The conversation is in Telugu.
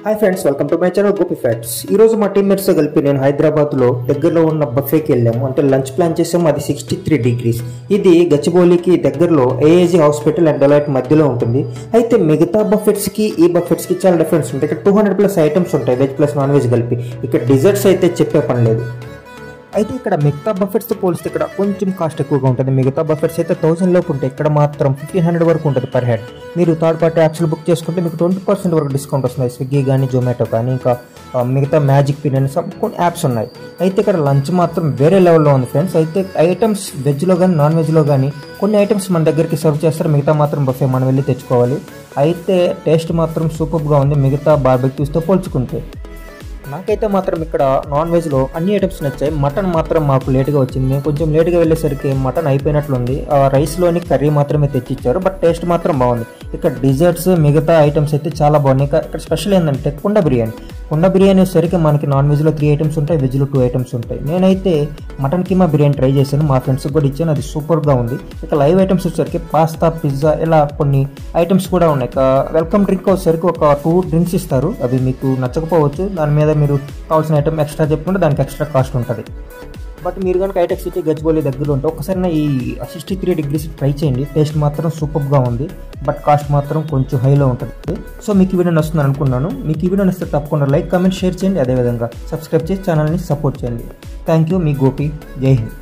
Hi friends, welcome to my channel Gopi facts. ఈ రోజు మా టీమ్మేట్స్తో కలిపి నేను హైదరాబాద్లో దగ్గరలో ఉన్న బఫేకి వెళ్ళాము. అంటే లంచ్ ప్లాన్ చేసాము. అది 63 degrees. ఇది గచ్చిబౌలికి దగ్గరలో ఏఏజీ హాస్పిటల్ అండ్ డెలైట్ మధ్యలో ఉంటుంది. అయితే మిగతా బఫెట్స్కి ఈ బఫెట్స్కి చాలా డిఫరెన్స్ ఉంటాయి. ఇక్కడ 200+ ఐటమ్స్ ఉంటాయి, వెజ్ ప్లస్ నాన్ వెజ్ కలిపి. ఇక్కడ డిజర్ట్స్ అయితే చెప్పే పని లేదు. అయితే ఇక్కడ మిగతా బఫెట్స్తో పోలిస్తే ఇక్కడ కొంచెం కాస్ట్ ఎక్కువగా ఉంటుంది. మిగతా బఫెట్స్ అయితే 1000 లోపు ఉంటాయి. ఇక్కడ మాత్రం 1500 వరకు ఉంటుంది పర్ హెడ్. మీరు థర్డ్ పార్టీ యాప్స్లో బుక్ చేసుకుంటే మీకు 20% వరకు డిస్కౌంట్ వస్తుంది. స్విగ్గీ కానీ, జొమాటో కానీ, ఇంకా మిగతా మ్యాజిక్ పిన్ అని కొన్ని యాప్స్ ఉన్నాయి. అయితే ఇక్కడ లంచ్ మాత్రం వేరే లెవెల్లో ఉంది ఫ్రెండ్స్. అయితే ఐటమ్స్ వెజ్లో కానీ నాన్ వెజ్లో కానీ కొన్ని ఐటమ్స్ మన దగ్గరికి సర్వ్ చేస్తారు. మిగతా మాత్రం బఫే మనం వెళ్ళి తెచ్చుకోవాలి. అయితే టేస్ట్ మాత్రం సూపర్గా ఉంది మిగతా బార్బెక్యూస్తో పోల్చుకుంటే. నాకైతే మాత్రం ఇక్కడ నాన్ వెజ్లో అన్ని ఐటమ్స్ నచ్చాయి. మటన్ మాత్రం మాకు లేట్గా వచ్చింది. నేను కొంచెం లేట్గా వెళ్ళేసరికి మటన్ అయిపోయినట్లుంది. రైస్లోని కర్రీ మాత్రమే తెచ్చిచ్చారు, బట్ టేస్ట్ మాత్రం బాగుంది. ఇక్కడ డిజర్ట్స్ మిగతా ఐటమ్స్ అయితే చాలా బాగున్నాయి. ఇక్కడ స్పెషల్ ఏంటంటే కుండ బిర్యానీ వచ్చేసరికి మనకి నాన్ వెజ్లో 3 ఐటమ్స్ ఉంటాయి, వెజ్లో 2 ఐటమ్స్ ఉంటాయి. నేనైతే మటన్ కీమా బిర్యానీ ట్రై చేశాను, మా ఫ్రెండ్స్కి కూడా ఇచ్చాను. అది సూపర్గా ఉంది. ఇక లైవ్ ఐటమ్స్ వచ్చేసరికి పాస్తా, పిజ్జా ఇలా కొన్ని ఐటమ్స్ కూడా ఉన్నాయి. ఇక వెల్కమ్ డ్రింక్ వచ్చేసరికి ఒక 2 డ్రింక్స్ ఇస్తారు. అవి మీకు నచ్చకపోవచ్చు. దాని మీద మీరు కావాల్సిన ఐటమ్ ఎక్స్ట్రా చెప్పుకుంటే దానికి ఎక్స్ట్రా కాస్ట్ ఉంటుంది. బట్ మీరు కనుక హైటెక్ సిటీ గచ్చిబౌలి దగ్గరలో ఉంటే ఒకసారి ఈ 63 degrees ట్రై చేయండి. టేస్ట్ మాత్రం సూపర్గా ఉంది, బట్ కాస్ట్ మాత్రం కొంచెం హైలో ఉంటుంది. సో మీకు ఈ వీడియో నచ్చుతుంది అనుకున్నాను. మీకు ఈ వీడియో నచ్చితే తప్పకుండా లైక్, కామెంట్, షేర్ చేయండి. అదేవిధంగా సబ్స్క్రైబ్ చేసి ఛానల్ని సపోర్ట్ చేయండి. Thank you. మీ గోపి. జై హింద్.